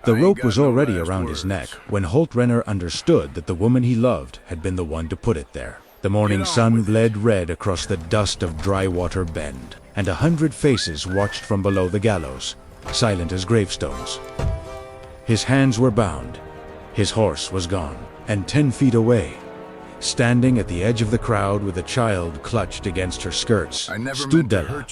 The rope was already around his neck when Holt Renner understood that the woman he loved had been the one to put it there. The morning sun bled red across the dust of Drywater Bend, and 100 faces watched from below the gallows, silent as gravestones. His hands were bound, his horse was gone, and 10 feet away, standing at the edge of the crowd with a child clutched against her skirts, stood Della,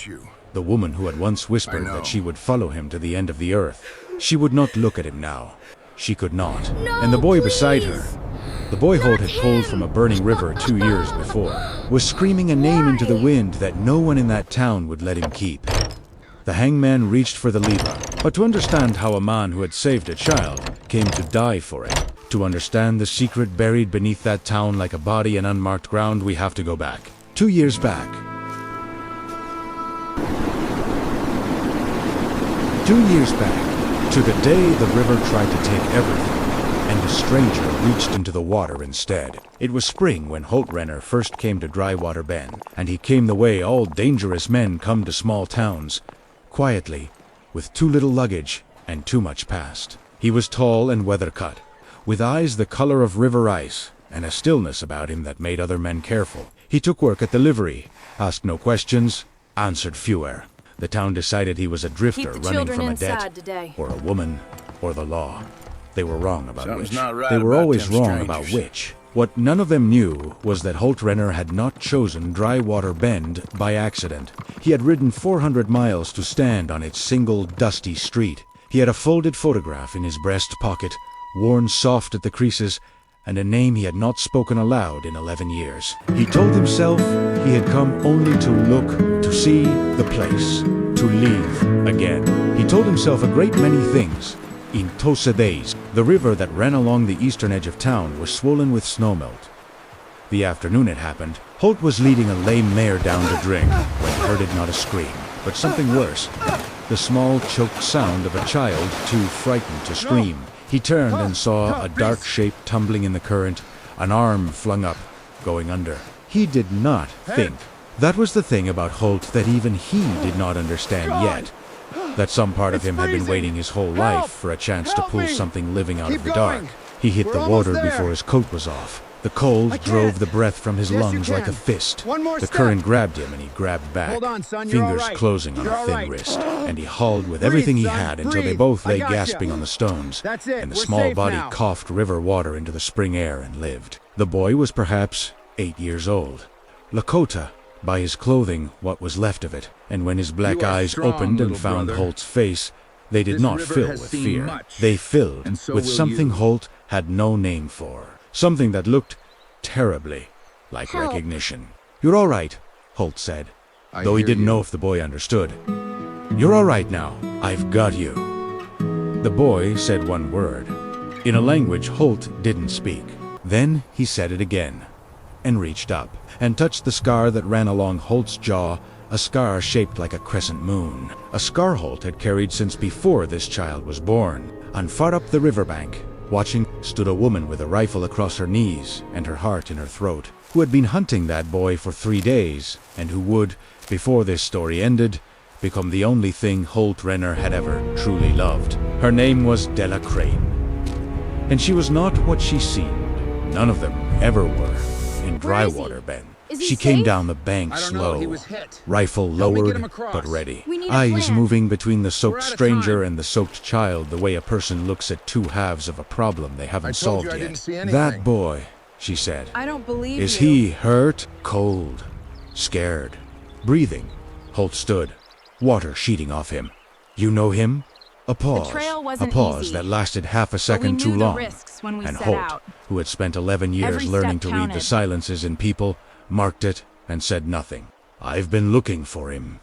the woman who had once whispered that she would follow him to the end of the earth. She would not look at him now. She could not. And the boy beside her, the boy Holt had pulled from a burning river 2 years before, was screaming a name into the wind that no one in that town would let him keep. The hangman reached for the lever, but to understand how a man who had saved a child came to die for it, to understand the secret buried beneath that town like a body in unmarked ground, we have to go back. 2 years back. 2 years back, to the day the river tried to take everything, and a stranger reached into the water instead. It was spring when Holt Renner first came to Drywater Bend, and he came the way all dangerous men come to small towns, quietly, with too little luggage and too much past. He was tall and weather-cut, with eyes the color of river ice, and a stillness about him that made other men careful. He took work at the livery, asked no questions, answered fewer. The town decided he was a drifter running from a debt, or a woman, or the law. They were wrong about which. They were always wrong about which. What none of them knew was that Holt Renner had not chosen Drywater Bend by accident. He had ridden 400 miles to stand on its single dusty street. He had a folded photograph in his breast pocket, worn soft at the creases, and a name he had not spoken aloud in 11 years. He told himself he had come only to look, to see the place, to leave again. He told himself a great many things. In Tosa days, the river that ran along the eastern edge of town was swollen with snowmelt. The afternoon it happened, Holt was leading a lame mare down to drink when he heard not a scream, but something worse. The small, choked sound of a child too frightened to scream. He turned and saw a dark shape tumbling in the current, an arm flung up, going under. He did not think. That was the thing about Holt that even he did not understand yet. That some part of him had been waiting his whole life for a chance to pull something living out of the dark. He hit the water before his coat was off. The cold drove the breath from his lungs like a fist. The current grabbed him and he grabbed back, fingers closing on a thin wrist, and he hauled with everything he had until they both lay gasping on the stones, and the small body coughed river water into the spring air and lived. The boy was perhaps 8 years old. Lakota, by his clothing, what was left of it, and when his black eyes opened and found Holt's face, they did not fill with fear. They filled with something Holt had no name for. Something that looked terribly like recognition. "You're all right," Holt said, though he didn't know if the boy understood. "You're all right now. I've got you." The boy said one word, in a language Holt didn't speak. Then he said it again, and reached up, and touched the scar that ran along Holt's jaw, a scar shaped like a crescent moon. A scar Holt had carried since before this child was born. And far up the riverbank, watching, stood a woman with a rifle across her knees and her heart in her throat, who had been hunting that boy for 3 days, and who would, before this story ended, become the only thing Holt Renner had ever truly loved. Her name was Della Crane. And she was not what she seemed. None of them ever were in Drywater Bend. She came down the bank slow, rifle lowered but ready, eyes moving between the soaked stranger and the soaked child the way a person looks at two halves of a problem they haven't solved yet. "That boy," she said, I don't believe "is he hurt, cold, scared, breathing?" Holt stood, water sheeting off him. "You know him?" A pause that lasted half a second too long, and Holt, who had spent 11 years learning to read the silences in people, marked it and said nothing. "I've been looking for him,"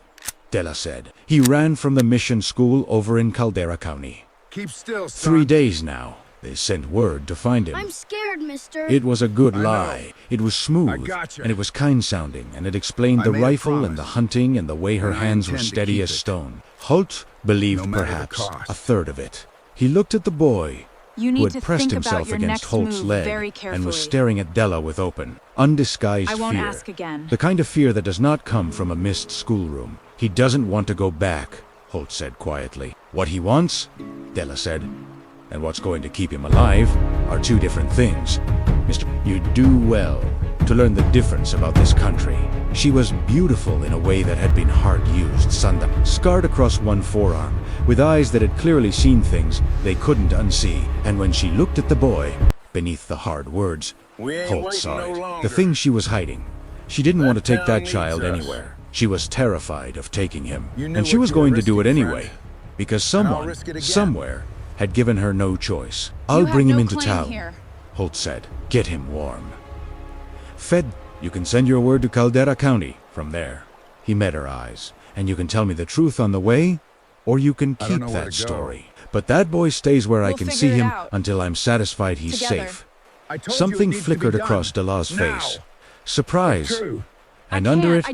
Della said. "He ran from the mission school over in Caldera County. Keep still, son. 3 days now. They sent word to find him." I'm scared, mister. It was a good lie. It was smooth, gotcha. and it was kind-sounding, and it explained the made a rifle and the promise, hunting and the way her and I hands were intend to steady keep as it. stone. Holt believed No matter the perhaps cost. a third of it. He looked at the boy, You who need had to pressed think about himself your against next Holt's move leg very and carefully. was staring at Della with open, undisguised I won't fear. ask again. The kind of fear that does not come from a missed schoolroom. "He doesn't want to go back," Holt said quietly. "What he wants," Della said, and what's going to keep him alive are two different things. Mr. You'd do well to learn the difference about this country. She was beautiful in a way that had been hard-used, sundown, scarred across one forearm, with eyes that had clearly seen things they couldn't unsee. And when she looked at the boy, beneath the hard words, Holt saw it. The thing she was hiding. She didn't want to take that child anywhere. She was terrified of taking him, and she was going to do it anyway, because someone, somewhere, had given her no choice. I'll bring him into town, Holt said. Get him warm. Fed, you can send your word to Caldera County from there. He met her eyes. And you can tell me the truth on the way, or you can keep that story. But that boy stays where I can see him until I'm satisfied he's safe. Something flickered across Delaw's face. Surprise. And under it,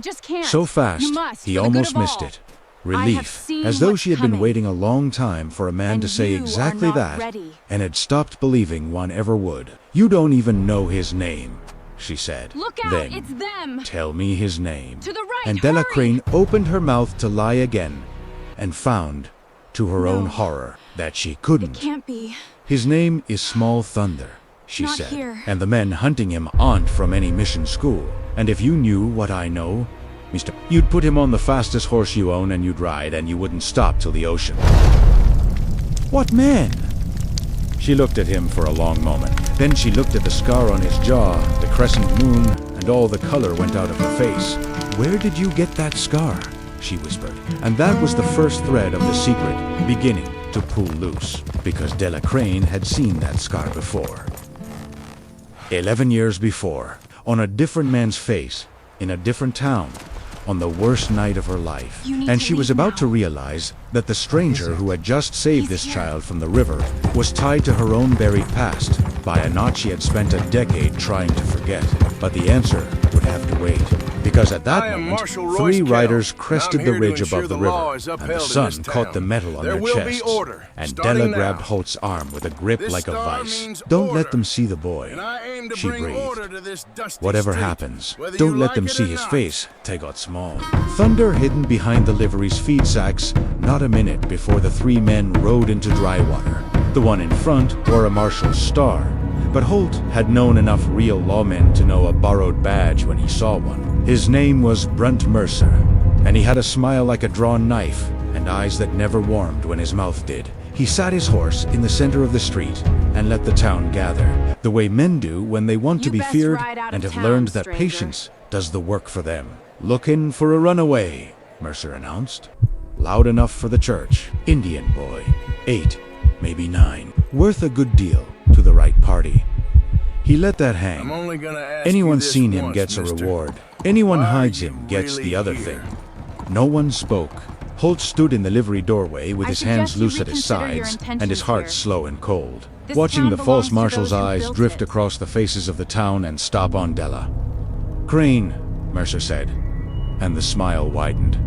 so fast, he almost missed it. Relief, as though she had been waiting a long time for a man to say exactly that, and had stopped believing one ever would. You don't even know his name, she said. Look out, then, it's them! Tell me his name. To the right, and Della hurry! Crane opened her mouth to lie again, and found, to her own horror, that she couldn't. It can't be. His name is Small Thunder, she Not said. here. And the men hunting him aren't from any mission school. And if you knew what I know, Mr. You'd put him on the fastest horse you own and you'd ride, and you wouldn't stop till the ocean. What man? She looked at him for a long moment. Then she looked at the scar on his jaw, the crescent moon, and all the color went out of her face. Where did you get that scar? She whispered. And that was the first thread of the secret beginning to pull loose, because Della Crane had seen that scar before. 11 years before, on a different man's face, in a different town, on the worst night of her life. And she was about to realize that the stranger who had just saved this child from the river was tied to her own buried past by a knot she had spent a decade trying to forget. But the answer would have to wait, because at that moment, three riders crested the ridge above the river, and the sun caught the metal on their chests, and Della grabbed Holt's arm with a grip like a vice. Don't let them see the boy, she breathed. Whatever happens, don't let them see his face. They got small. Thunder hidden behind the livery's feed sacks, not a minute before the three men rode into dry water. The one in front wore a marshal's star, but Holt had known enough real lawmen to know a borrowed badge when he saw one. His name was Brunt Mercer, and he had a smile like a drawn knife, and eyes that never warmed when his mouth did. He sat his horse in the center of the street and let the town gather, the way men do when they want to be feared and have learned that patience does the work for them. Looking for a runaway, Mercer announced. Loud enough for the church. Indian boy. 8, maybe 9. Worth a good deal to the right party. He let that hang. Anyone seen him gets a reward. Anyone hides him gets the other thing. No one spoke. Holt stood in the livery doorway with his hands loose at his sides and his heart slow and cold, watching the false marshal's eyes drift across the faces of the town and stop on Della. Crane, Mercer said, and the smile widened.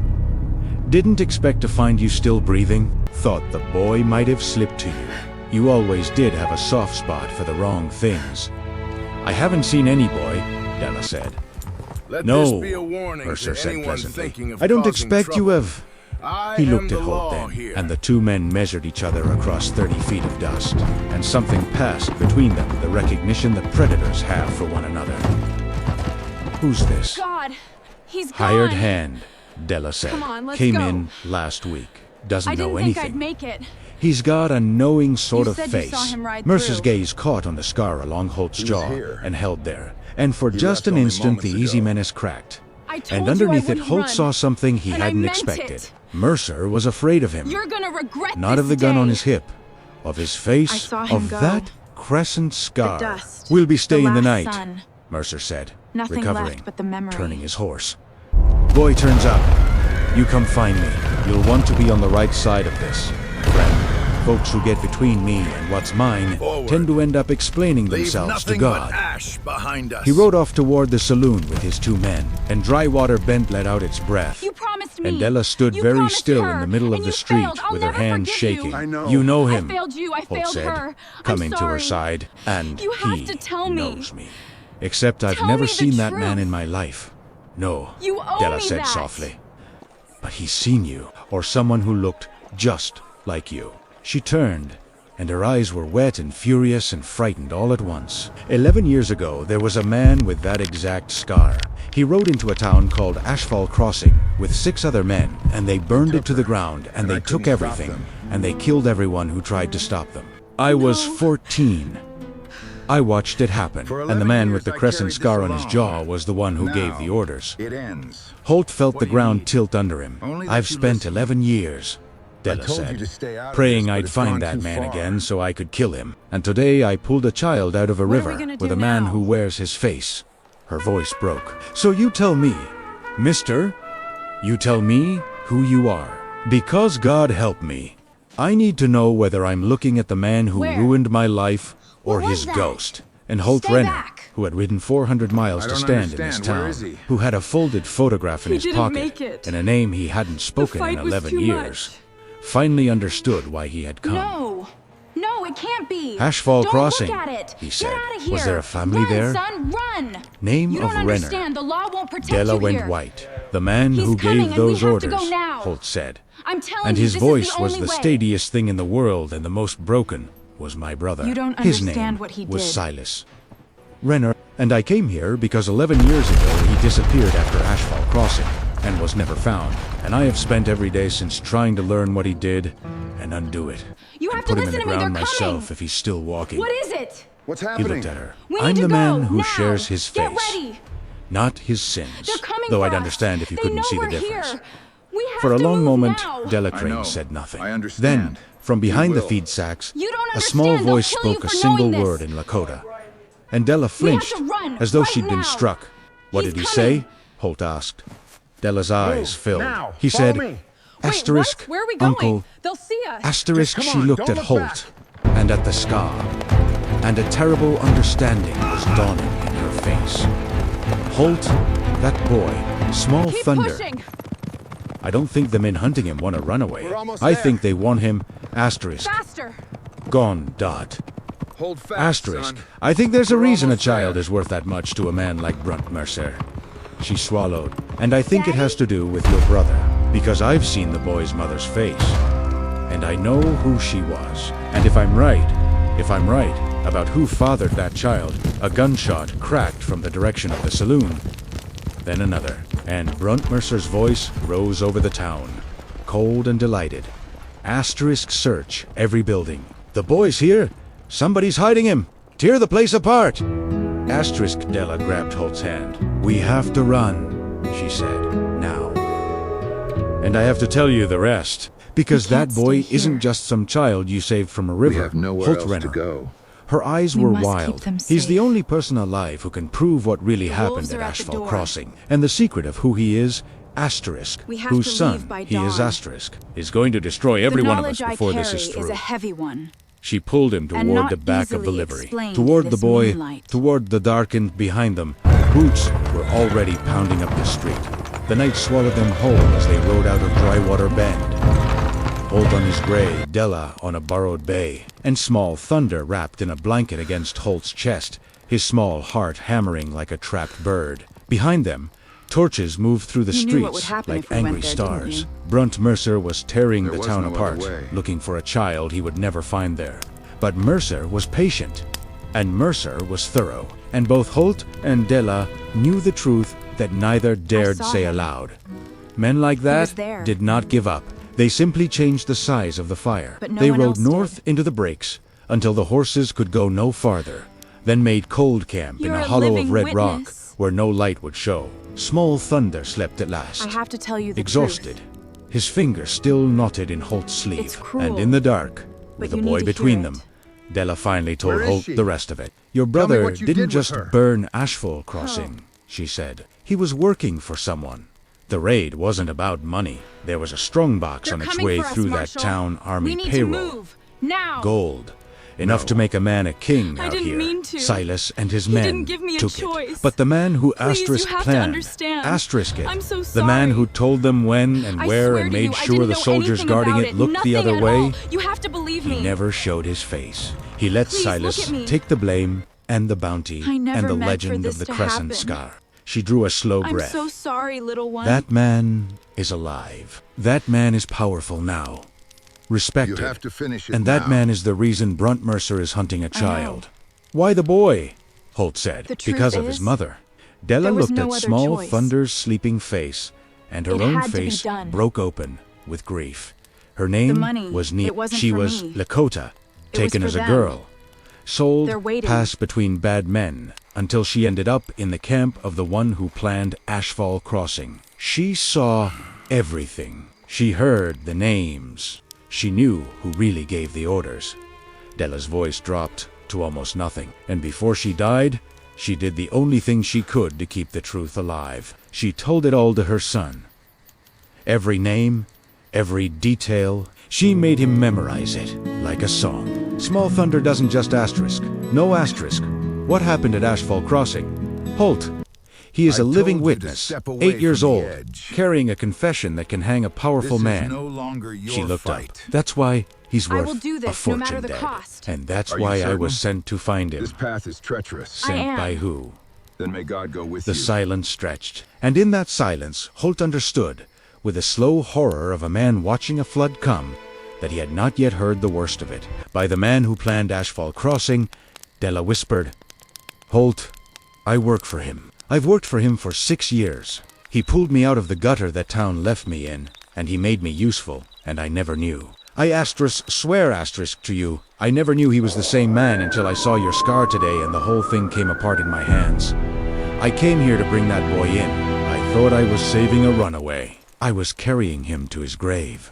Didn't expect to find you still breathing. Thought the boy might have slipped to you. You always did have a soft spot for the wrong things. I haven't seen any boy, Della said. No, Mercer said pleasantly. I don't expect you have. He looked at Holt then, and the two men measured each other across 30 feet of dust, and something passed between them, the recognition that predators have for one another. Who's this? God, he's gone. Hired hand, Della said. Come on, let's Came go. in last week. Doesn't I know didn't anything. think I'd make it. He's got a knowing sort You of said you face. saw him ride Mercer's through. gaze caught on the scar along Holt's jaw here. and held there. And for He just left an only instant, the moments easy ago. menace cracked. I told And underneath you I it, wouldn't Holt run. saw something he And I hadn't meant expected. it. Mercer was afraid of him. You're gonna regret Not this of the gun day. on his hip, of his face, I saw him of go. that crescent scar. dust. We'll be staying the last night, sun. Mercer said, Nothing recovering, left but the memory. turning his horse. Boy turns up. You come find me. You'll want to be on the right side of this, friend. Folks who get between me and what's mine Forward. tend to end up explaining Leave themselves to nothing God. but ash behind us. He rode off toward the saloon with his two men, and Drywater Bent let out its breath. You promised me. And Della stood You very promised still her, in the middle of and the you street failed. I'll with her never hands forgive you. shaking. I know. You know I him, failed you. I Holt failed said, her. coming I'm to her sorry. side, and You have he to tell me. knows me. Except I've Tell never me the seen that man truth. in my life. No, You owe Della me said that. softly. But he's seen you, or someone who looked just like you. She turned, and her eyes were wet and furious and frightened all at once. 11 years ago, there was a man with that exact scar. He rode into a town called Ashfall Crossing with 6 other men, and they burned it to the ground, and they took everything, and they killed everyone who tried to stop them. I was 14. I watched it happen, and the man with the crescent scar on his jaw was the one who gave the orders. It ends. Holt felt the ground tilt under him. I've spent 11 years, Della said, praying I'd find that man again so I could kill him. And today I pulled a child out of a river with a man who wears his face. Her voice broke. So you tell me, mister, you tell me who you are. Because God help me, I need to know whether I'm looking at the man who ruined my life or his ghost. And Holt Renner, who had ridden 400 miles to stand in this town, who had a folded photograph in his pocket and a name he hadn't spoken in 11 years, finally understood why he had come. No, it can't be. Ashfall Crossing, look at it. he said. Get out of here. Was there a family there? Son, run. Name you of don't Renner. Understand. The law won't protect Della you went here. white. The man who gave those orders, Holt said. I'm telling and you, his this voice is the was only the way. steadiest thing in the world, and the most broken was my brother. You don't his understand name what he was did. Silas Renner, and I came here because 11 years ago he disappeared after Ashfall Crossing and was never found. And I have spent every day since trying to learn what he did and undo it. You have and to put him in listen the to me. ground They're myself coming. if he's still walking. What is it? What's He happening? looked at her. We I'm need the to man go, who now. shares his face, Get ready. not his sins. They're coming though for I'd us. understand if you They couldn't know see the we're difference. Here. We have For a to long move moment, now. Della I Crane know. said nothing. I understand. Then, from behind We the will. feed sacks, You don't a small understand. They'll voice kill you spoke a for single knowing word this. in Lakota. And Della We have flinched, to run, as though right she'd been now. struck. What He's did he coming. say? Holt asked. Della's eyes filled. now. He Follow said, me. asterisk, Where are we going? uncle, They'll see us. asterisk. Just She come on, looked don't at look Holt and at the scar, and a terrible understanding was dawning in her face. Holt, that boy, small Keep thunder. pushing. I don't think the men hunting him want to run away. We're almost I there. think they want him, asterisk, Faster. gone, dot. Hold fast, Asterisk. son. I think there's a We're reason a almost child there. is worth that much to a man like Brunt Mercer. She swallowed. And I think it has to do with your brother, because I've seen the boy's mother's face. And I know who she was. And if I'm right about who fathered that child, a gunshot cracked from the direction of the saloon. Then another, and Brunt Mercer's voice rose over the town, cold and delighted. Asterisk search every building. The boy's here. Somebody's hiding him. Tear the place apart. Asterisk. Della grabbed Holt's hand. We have to run, she said, now. And I have to tell you the rest, because that boy isn't just some child you saved from a river. We have nowhere Holt else Renner. to go. Her eyes We were must keep wild. them He's the safe. only person alive who can prove what really happened wolves at are at the Ashfall door. Crossing. And the secret of who he is, asterisk, We have whose to son leave by he is dawn. asterisk, is going to destroy every one of us before this is through. a heavy one. She pulled him And toward not the back of the easily livery, explained toward the this boy, moonlight. toward the darkened behind them. Boots were already pounding up the street. The night swallowed them whole as they rode out of Drywater Bend. Holt on his gray, Della on a borrowed bay, and small thunder wrapped in a blanket against Holt's chest, his small heart hammering like a trapped bird. Behind them, torches moved through the You knew what would streets happen like if we went angry there, didn't stars. you? Brunt Mercer was tearing There the was town no other apart, way. looking for a child he would never find there. But Mercer was patient, and Mercer was thorough, and both Holt and Della knew the truth that neither dared saw say him. aloud. Men like was that there. did not give up. They simply changed the size of the fire. But no they one rode else north did. into the breaks until the horses could go no farther, then made cold camp in You're a a hollow of living red rock witness. where no light would show. Small Thunder slept at last. I have to tell you the Exhausted, truth. his fingers still knotted in Holt's sleeve. It's cruel, and in the dark, with but a you boy need to between hear them, it. Della finally told Where is Holt she? the rest of it. Your me brother what you didn't did with just her." burn Ashfall Crossing, she said. He was working for someone. The raid wasn't about money. There was a strongbox They're on its coming way for us, through that Marshal. town army We need payroll. to move now. Gold. Enough to make a man a king out didn't here. mean to. Silas and his He men didn't give me a took choice. it. But the man who Please, you asterisk have to planned, understand. asterisk it, I'm so the man sorry. who told them when and I where swear and to you, made I sure didn't the know soldiers anything guarding about it looked the Nothing other at way, all. You have to believe he me. never showed his face. He let Please, Silas look at me. take the blame and the bounty I never and the meant for legend this of the to crescent happen. scar. She drew a slow I'm breath. so sorry, little one. That man is alive. That man is powerful now. respected. You have to finish it And that now. man is the reason Brunt Mercer is hunting a child. Why the boy? Holt said. The truth Because of his is, mother. Della there was looked no at other small choice. Thunder's sleeping face, and her It own had to be face done. broke open with grief. Her name money, was it wasn't She for was me. Lakota, It was taken for as a them. girl. Sold, They're waiting. passed between bad men, until she ended up in the camp of the one who planned Ashfall Crossing. She saw everything. She heard the names. She knew who really gave the orders. Della's voice dropped to almost nothing, and before she died, she did the only thing she could to keep the truth alive. She told it all to her son. Every name, every detail, she made him memorize it, like a song. Small Thunder doesn't just asterisk. No asterisk. What happened at Ashfall Crossing? Holt. He is I a living told you to witness, step away 8 years from the old, edge. carrying a confession that can hang a powerful This man. is no longer your She looked fight. up. That's why he's I worth will do a this, no fortune matter the dead. cost. And that's Are you why I certain? was sent to find him. This path is treacherous. I Sent am. by who? Then may God go with The you. silence stretched, and in that silence, Holt understood, with the slow horror of a man watching a flood come, that he had not yet heard the worst of it. By the man who planned Ashfall Crossing, Della whispered, Holt, I work for him. I've worked for him for 6 years. He pulled me out of the gutter that town left me in, and he made me useful, and I never knew. I swear asterisk to you, I never knew he was the same man until I saw your scar today and the whole thing came apart in my hands. I came here to bring that boy in. I thought I was saving a runaway. I was carrying him to his grave.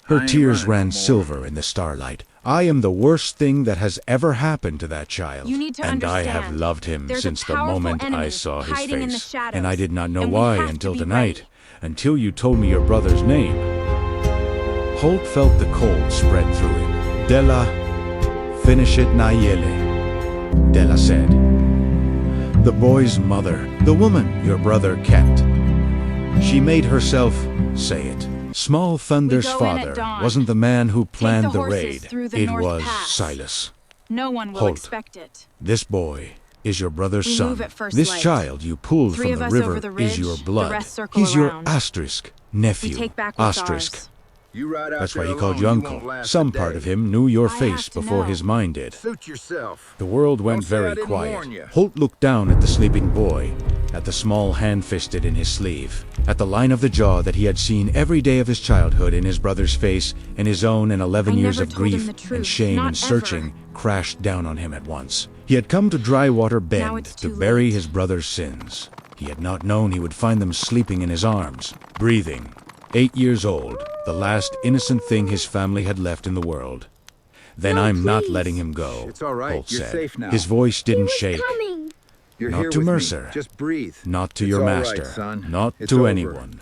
Her I ain't tears running no ran more. silver in the starlight. I am the worst thing that has ever happened to that child. You need to and I have understand. loved him There's a since the powerful moment I enemy saw his hiding in the face. And I shadows, did not know and we why have to until be tonight, ready. until you told me your brother's name. Holt felt the cold spread through him. Della, finish it Nayele, Della said. The boy's mother, the woman your brother kept. She made herself say it. Small Thunder's We go in at father dawn. wasn't the man who planned the the horses raid. through the It North was Pass. Silas. No one will Holt. expect it. This boy is your brother's We son. move at first This light. child you pulled 3 from of the us river over the ridge, is your the blood. rest circle He's your around. asterisk nephew. We take back what's asterisk. ours. You ride out That's why there he called alone, you won't uncle. last Some a part day. of him knew your I face have to before know. his mind did. Suit yourself. The world went Don't say I very didn't quiet. warn you. Holt looked down at the sleeping boy, at the small hand fisted in his sleeve, at the line of the jaw that he had seen every day of his childhood in his brother's face, and his own and 11 I years never of told him grief the truth, and shame not and searching ever. crashed down on him at once. He had come to Drywater Now Bend it's to too bury late. his brother's sins. He had not known he would find them sleeping in his arms, breathing. 8 years old, the last innocent thing his family had left in the world. Then No, I'm not please. letting him go, It's all right. Holt You're said. safe now. His voice didn't He was shake. coming. You're Not here to with Mercer. me. Just breathe. Not to It's your all right, master, son. not It's to over. anyone.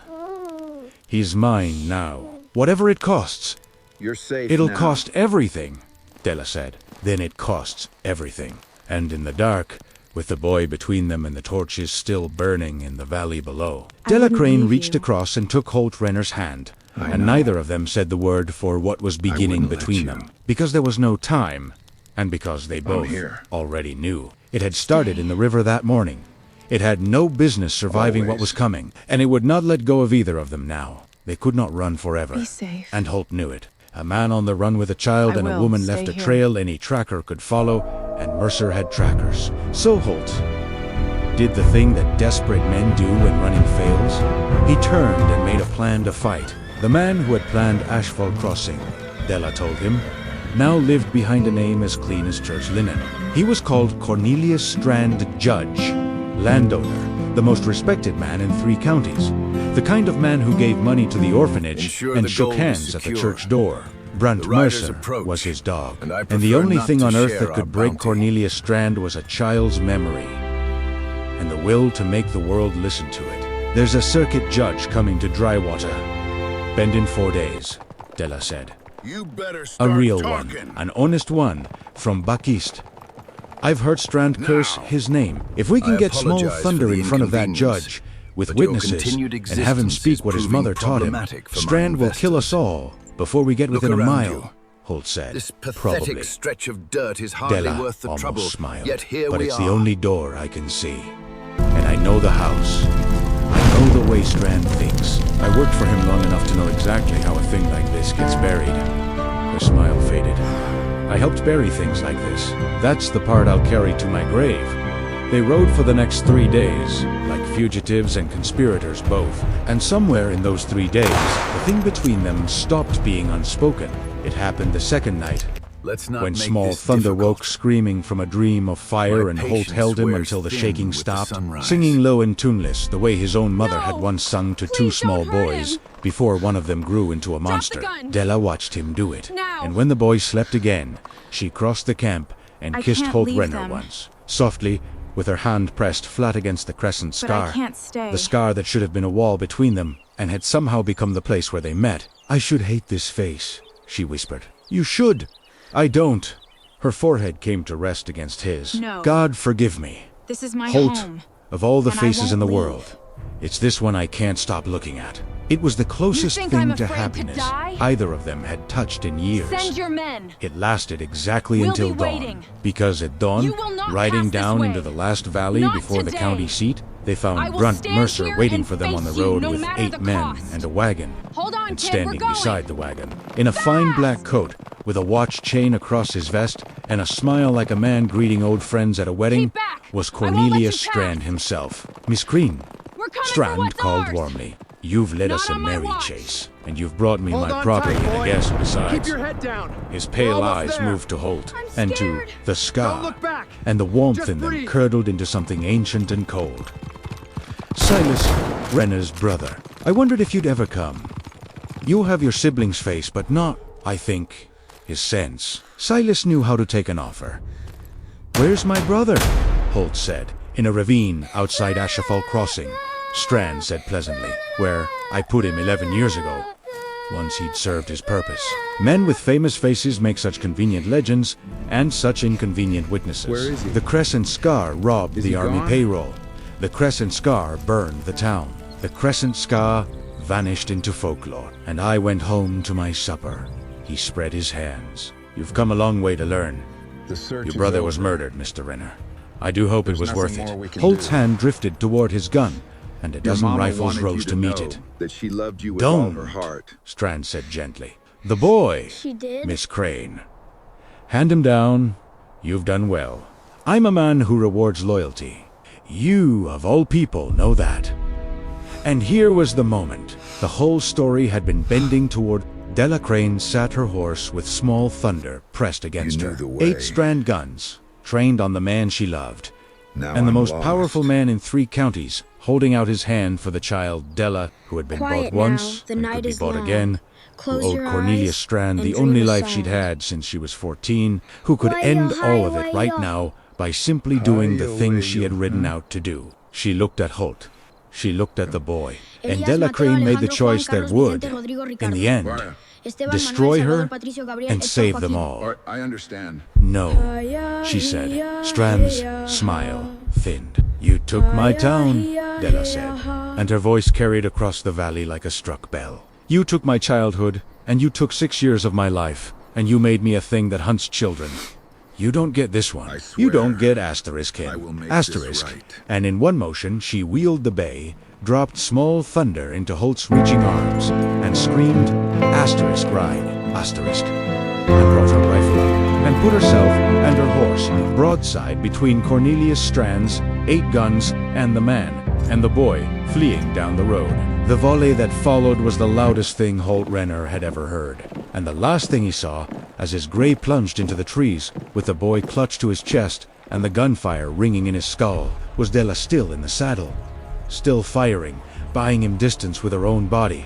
He's mine now. Whatever it costs. You're safe It'll now. cost everything, Della said. Then it costs everything. And in the dark, with the boy between them and the torches still burning in the valley below, I Della wouldn't Crane leave reached you. across and took Holt Renner's hand. I And know. neither of them said the word for what was beginning wouldn't let between you. them, because there was no time, and because they both here. already knew. It had started in the river that morning. It had no business surviving what Always. was coming, and it would not let go of either of them now. They could not run forever. Be safe. And Holt knew it. A man on the run with a child I and a will. woman Stay left a here. trail any tracker could follow, and Mercer had trackers. So Holt did the thing that desperate men do when running fails. He turned and made a plan to fight. The man who had planned Ashfall Crossing, Della told him, now lived behind a name as clean as church linen. He was called Cornelius Strand Judge, landowner, the most respected man in 3 counties, the kind of man who gave money to the orphanage Ensure and the shook gold is hands at the secure. church door. Brunt The riders Mercer approach, was his dog, and I and the prefer only not thing to on earth share that our could break bounty. Cornelius Strand was a child's memory, and the will to make the world listen to it. There's a circuit judge coming to Drywater. Bend in 4 days, Della said. You better A start real talking. one, an honest one, from Buck East. I've heard Strand curse Now. his name. If we can I get Small apologize for Thunder the in front of that inconvenience, judge, with but your witnesses, continued and have him existence speak is what his proving mother taught him, problematic for my Strand will kill investors. us all before we get Look within a around mile, you. Holt said. This pathetic Probably. stretch of dirt is hardly Della worth the almost trouble. smiled. Yet here but we it's are. the only door I can see. And I know the house. I know the way Strand thinks. I worked for him long enough to know exactly how a thing like this gets buried. The smile faded. I helped bury things like this. That's the part I'll carry to my grave. They rode for the next 3 days, like fugitives and conspirators both. And somewhere in those 3 days, the thing between them stopped being unspoken. It happened the second night, Let's not when make Small this Thunder difficult. woke screaming from a dream of fire, My and Holt patience held him wears until the thin shaking with the stopped, sunrise. singing low and tuneless the way his own mother had No! once sung to 2 Please small don't hurt boys him. before one of them grew into a monster. gun. Della watched him do it. Now. And when the boy slept again, she crossed the camp and I kissed can't Holt leave Renner them. once, softly, with her hand pressed flat against the crescent But I scar. can't stay. The scar that should have been a wall between them and had somehow become the place where they met. I should hate this face, she whispered. You should. I don't. Her forehead came to rest against his. No. God forgive me. This is my Holt, home. of all the and I faces in the won't world, it's this one I can't stop looking at. It was the closest think thing I'm to afraid to happiness die? either of them had touched in years. Send your men. It lasted exactly We'll until be dawn. waiting. Because at dawn, You will not riding pass this down way. into the last valley Not before the today. county seat, they I found will Brunt stand Mercer here waiting and for them on the face you, road no with matter 8 the men cost. and a wagon. Hold on, And kid, standing we're going. beside the wagon, in a fine black coat, with a watch chain across his vest, and a smile like a man greeting old friends at a wedding, Keep back. was I won't let Cornelius you pass. Strand himself. Miss Green, We're coming for Strand what's called ours. warmly. You've led Not us a on my merry watch. chase, and you've brought me Hold my on property tight, and a boy. guest besides. Keep your head down. His We're pale almost eyes there. moved to Holt, I'm and to scared. the scar, Don't look back. and the warmth Just in them breathe. curdled into something ancient and cold. Silas, Renner's brother. I wondered if you'd ever come. You'll have your sibling's face, but not, I think, his sense. Silas knew how to take an offer. Where's my brother? Holt said, in a ravine outside Ashafal Crossing. Strand said pleasantly, where I put him 11 years ago, once he'd served his purpose. Men with famous faces make such convenient legends, and such inconvenient witnesses. Where is he? The Crescent Scar robbed Is the he army gone? payroll. The Crescent Scar burned the town. The Crescent Scar vanished into folklore, and I went home to my supper. He spread his hands. You've come a long way to learn. The search Your is brother was over. murdered, Mr. Renner. I do hope There's it was nothing worth more it. we can Holt's do. hand drifted toward his gun, and a Your dozen mama rifles wanted rose you to meet know it. that she loved you with all her Don't, heart. Strand said gently. The boy, She did? Miss Crane. Hand him down. You've done well. I'm a man who rewards loyalty. You, of all people, know that. And here was the moment. The whole story had been bending toward. Della Crane sat her horse with Small Thunder pressed against knew her. the way. 8 Strand guns, trained on the man she loved. Now And the I'm most lost. powerful man in 3 counties, holding out his hand for the child Della, who had been Quiet bought once now, the and night could be is bought long. again, Close who owed your Cornelius eyes Strand the and dream only a life she'd song. had since she was 14, who could Why-yo, end all of it hi, right why-yo. now by simply doing the Hi-yo, thing she why-yo, had ridden out to do. She looked at Holt. She looked at the boy. And Elías, Della Mateo, Crane made the Alejandro, choice Juan, that Carlos, would, Vicente, Rodrigo, in Ricardo. the end, Right. Esteban, destroy Manuel, her Salvador, Patricio, Gabriel, and Héctor, save them Joaquín. all. All right, I understand. No, she said. Strand's smile thinned. You took my town, Della said, and her voice carried across the valley like a struck bell. You took my childhood, and you took 6 years of my life, and you made me a thing that hunts children. You don't get this one. I You swear don't get asterisk I him. will make Asterisk. this right. And in one motion, she wheeled the bay, dropped Small Thunder into Holt's reaching arms, and screamed, asterisk ride, asterisk, and brought her rifle up, and put herself and her horse broadside between Cornelius Strand's 8 guns and the man, and the boy fleeing down the road. The volley that followed was the loudest thing Holt Renner had ever heard, and the last thing he saw, as his gray plunged into the trees, with the boy clutched to his chest and the gunfire ringing in his skull, was Della still in the saddle, still firing, buying him distance with her own body.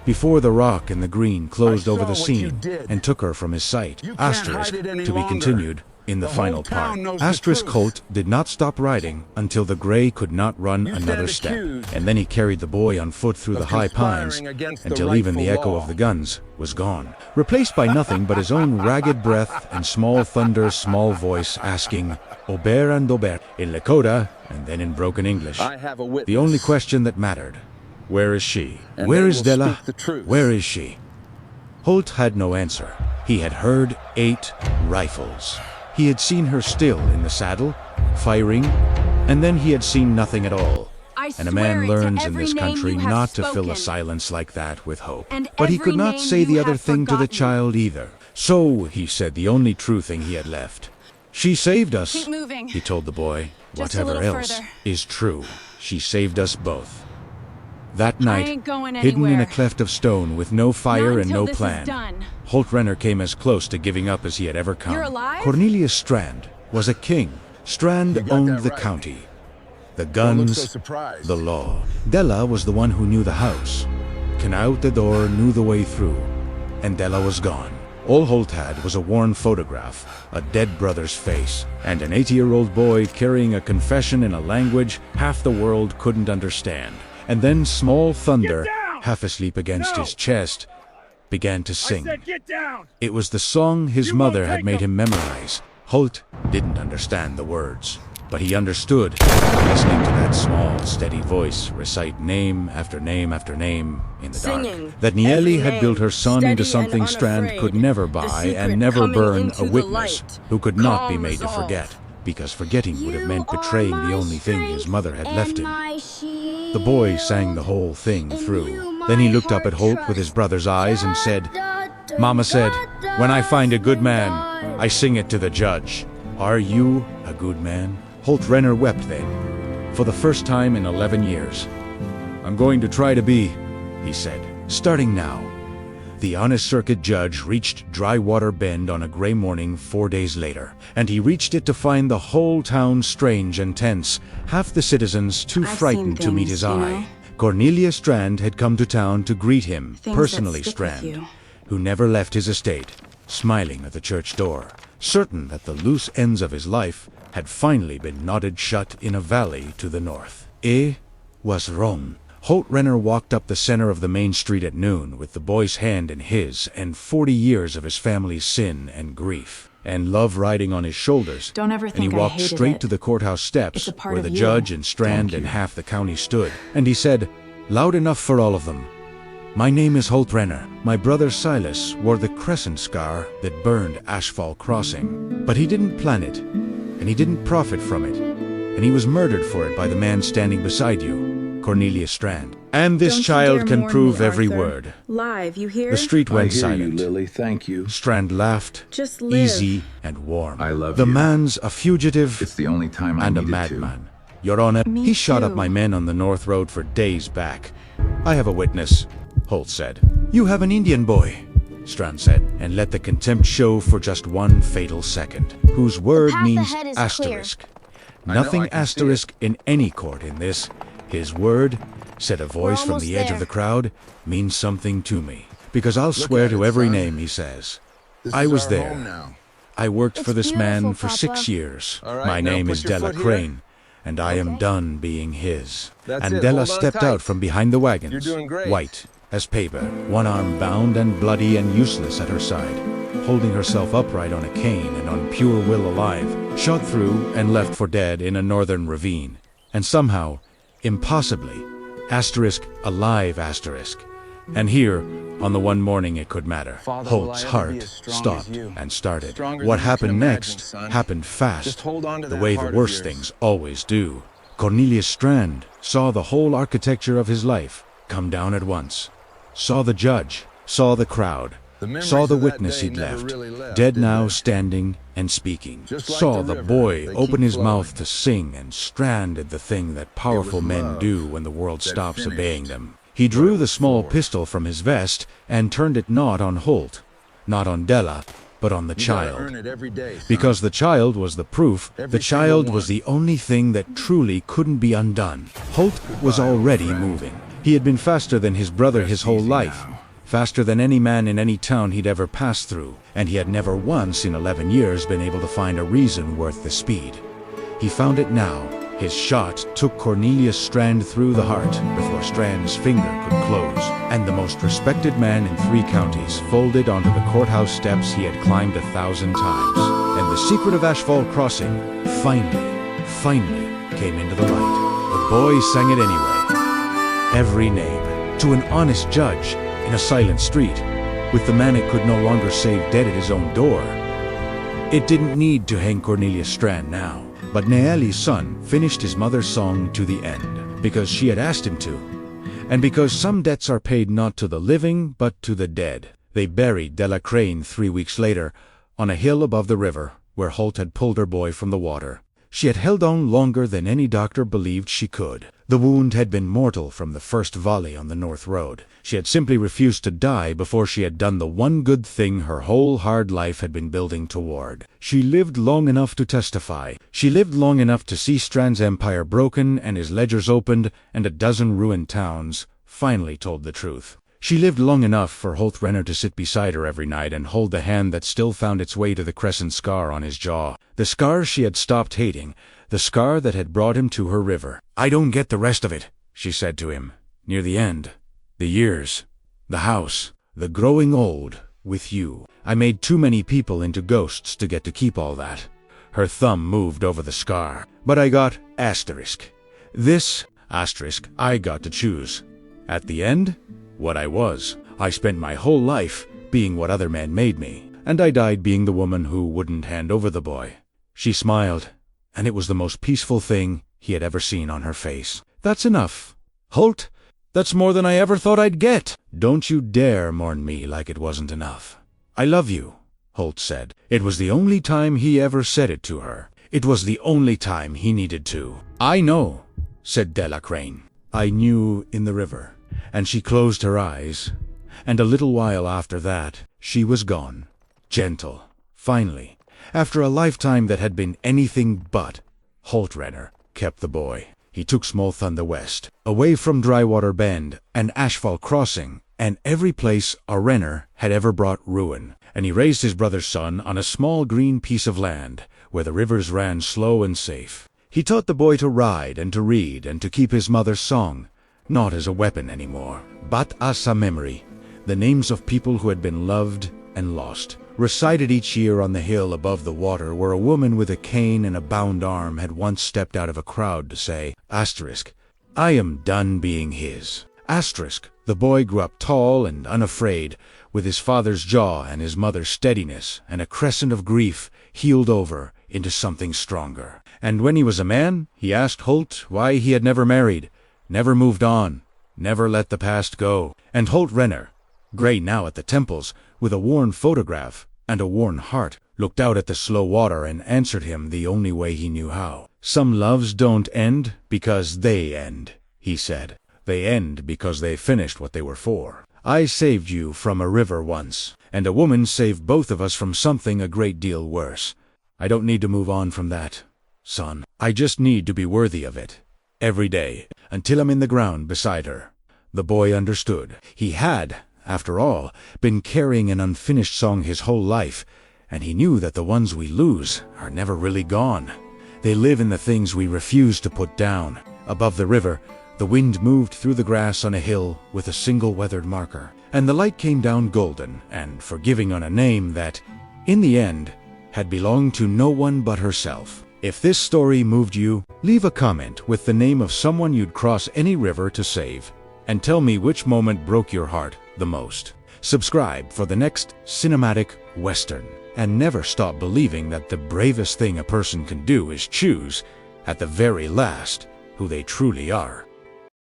Before the rock and the green closed I over the saw what you scene did. and took her from his sight. You can't Asterisk, hide it any to be longer. continued in the The final whole part. town knows the Asterisk truth. Holt did not stop riding until the gray could not run You another stand step, accused and then he carried the boy on foot through the of high pines conspiring against the until even the rightful echo law. of the guns was gone, replaced by nothing but his own ragged breath and Small Thunder's small voice asking, Ober and Ober, in Lakota and then in broken English. I have a witness. The only question that mattered. Where is she? And Where they is will Della? speak the truth. Where is she? Holt had no answer. He had heard 8 rifles. He had seen her still in the saddle, firing, and then he had seen nothing at all. I And a swear man it to learns in every this name country you have not to fill a spoken. silence like that with hope. And But he every could not name say you the other have thing to the forgotten. child either. So, he said the only true thing he had left. She saved us, Keep moving. he told the boy. Just a Whatever little else further. is true, she saved us both. That I night, ain't going hidden in a anywhere. cleft of stone with no fire Not and until no this is plan, done. Holt Renner came as close to giving up as he had ever come. You're alive? Cornelius Strand was a king. Strand You got owned that the right. county. The Don't look guns, so surprised. the law. Della was the one who knew the house. Knaut the door knew the way through. And Della was gone. All Holt had was a worn photograph, a dead brother's face, and an 80-year-old boy carrying a confession in a language half the world couldn't understand. And then Small Thunder, half asleep against his chest, began to sing. Get down! It was the song his You mother won't had take made him memorize. Holt didn't understand the words, but he understood, listening to that small, steady voice recite name after name after name in the Singing dark. That Nieli every had built her son name, into steady something and Strand could unafraid. never The buy secret and never coming burn into a the witness light. who could not be Calm made to resolve. forget, because forgetting would have You meant are betraying the my only thing his mother had left strength him. and my shield. The boy sang the whole thing In through. you Then he my looked up at heart Holt with his trusts. brother's eyes and said, Da, da, Mama da, said, da, when I find a good man, da. I sing it to the judge. Are you a good man? Holt Renner wept then, for the first time in 11 years. I'm going to try to be, he said, starting now. The honest circuit judge reached Drywater Bend on a gray morning 4 days later, and he reached it to find the whole town strange and tense, half the citizens too I've seen frightened to meet things, his you eye. know. Cornelius Strand had come to town to greet him, Things that personally stick with Strand, you. who never left his estate, smiling at the church door, certain that the loose ends of his life had finally been knotted shut in a valley to the north. Was wrong. Holt Renner walked up the center of the main street at noon with the boy's hand in his and 40 years of his family's sin and grief and love riding on his shoulders. Don't ever And he think I walked hated straight it. to the courthouse steps It's a part where of the you. judge and Strand and half the county stood. And he said, loud enough for all of them, my name is Holt Renner. My brother Silas wore the crescent scar that burned Ashfall Crossing. But he didn't plan it, and he didn't profit from it, and he was murdered for it by the man standing beside you, Cornelius Strand. And this Don't you child dare can mourn prove me, every Arthur. word. Live, you hear? The street I went hear silent. you, Lily. Thank you. Strand laughed, Just live. easy and warm. I love the you. man's a fugitive It's the only time I and a needed madman. Your Honor, Me he shot up too. my men on the North Road for days back. I have a witness, Holt said. You have an Indian boy, Strand said, and let the contempt show for just one fatal second, whose word path means ahead is asterisk. I know, Nothing I can see asterisk in any court in this. His word, said a voice from almost the edge of there. the crowd, means something to me. Because I'll swear at to it, every son. name he says. This I is was our there. home now. I worked for It's this man beautiful, for Papa. 6 years. All right, My now name put is your Della foot here. Crane, and I am done being his. That's And it, Della hold on stepped tight. out from behind the wagons, You're doing great. white as paper, one arm bound and bloody and useless at her side, holding herself upright on a cane and on pure will alive, shot through and left for dead in a northern ravine. And somehow, impossibly, asterisk, alive asterisk. And here, on the one morning it could matter, Father, will Holt's I ever be heart as strong as stopped you? and started. Stronger What than you can happened imagine, next son. happened fast, Just hold on to the that way heart the of worst yours. things always do. Cornelius Strand saw the whole architecture of his life come down at once. Saw the judge, saw the crowd, The memories saw the of that witness day he'd never left, really left, dead did now they? standing and speaking. Just like Saw the the river, boy they open keep his flowing. mouth to sing, and Strand did the thing that powerful men love do when the world that stops finished obeying them. He drew the small pistol from his vest and turned it not on Holt, not on Della, but on the You gotta child. earn it every day, son. Because the child was the proof, Every the child single was one. the only thing that truly couldn't be undone. Holt was Goodbye, old already friend. moving. He had been faster than his brother Rest his whole easy life, now. faster than any man in any town he'd ever passed through, and he had never once in 11 years been able to find a reason worth the speed. He found it now. His shot took Cornelius Strand through the heart before Strand's finger could close, and the most respected man in 3 counties folded onto the courthouse steps he had climbed 1,000 times. And the secret of Ashfall Crossing finally came into the light. The boy sang it anyway. Every name, to an honest judge in a silent street, with the man it could no longer save dead at his own door. It didn't need to hang Cornelius Strand now. But Naeli's son finished his mother's song to the end, because she had asked him to, and because some debts are paid not to the living but to the dead. They buried Della Crane 3 weeks later, on a hill above the river, where Holt had pulled her boy from the water. She had held on longer than any doctor believed she could. The wound had been mortal from the first volley on the North Road. She had simply refused to die before she had done the one good thing her whole hard life had been building toward. She lived long enough to testify. She lived long enough to see Strand's empire broken and his ledgers opened, and a dozen ruined towns finally told the truth. She lived long enough for Holt Renner to sit beside her every night and hold the hand that still found its way to the crescent scar on his jaw. The scar she had stopped hating, the scar that had brought him to her river. "I don't get the rest of it," she said to him, near the end. "The years, the house, the growing old, with you. I made too many people into ghosts to get to keep all that." Her thumb moved over the scar. "But I got asterisk. This asterisk I got to choose. At the end, what I was. I spent my whole life being what other men made me, and I died being the woman who wouldn't hand over the boy." She smiled, and it was the most peaceful thing he had ever seen on her face. "That's enough, Holt. That's more than I ever thought I'd get. Don't you dare mourn me like it wasn't enough." "I love you," Holt said. It was the only time he ever said it to her. It was the only time he needed to. "I know," said Della Crane. "I knew in the river." And she closed her eyes, and a little while after that, she was gone. Gentle, finally, after a lifetime that had been anything but. Holt Renner kept the boy. He took Small Thunder west, away from Drywater Bend and Ashfall Crossing, and every place a Renner had ever brought ruin. And he raised his brother's son on a small green piece of land, where the rivers ran slow and safe. He taught the boy to ride and to read and to keep his mother's song, not as a weapon anymore, but as a memory. The names of people who had been loved and lost, recited each year on the hill above the water where a woman with a cane and a bound arm had once stepped out of a crowd to say, asterisk, "I am done being his." Asterisk, the boy grew up tall and unafraid, with his father's jaw and his mother's steadiness, and a crescent of grief healed over into something stronger. And when he was a man, he asked Holt why he had never married, never moved on, never let the past go. And Holt Renner, gray now at the temples, with a worn photograph and a worn heart, looked out at the slow water and answered him the only way he knew how. "Some loves don't end because they end," he said. "They end because they finished what they were for. I saved you from a river once, and a woman saved both of us from something a great deal worse. I don't need to move on from that, son. I just need to be worthy of it. Every day, until I'm in the ground beside her." The boy understood. He had, after all, been carrying an unfinished song his whole life, and he knew that the ones we lose are never really gone. They live in the things we refuse to put down. Above the river, the wind moved through the grass on a hill with a single weathered marker, and the light came down golden and forgiving on a name that, in the end, had belonged to no one but herself. If this story moved you, leave a comment with the name of someone you'd cross any river to save, and tell me which moment broke your heart the most. Subscribe for the next cinematic western, and never stop believing that the bravest thing a person can do is choose, at the very last, who they truly are.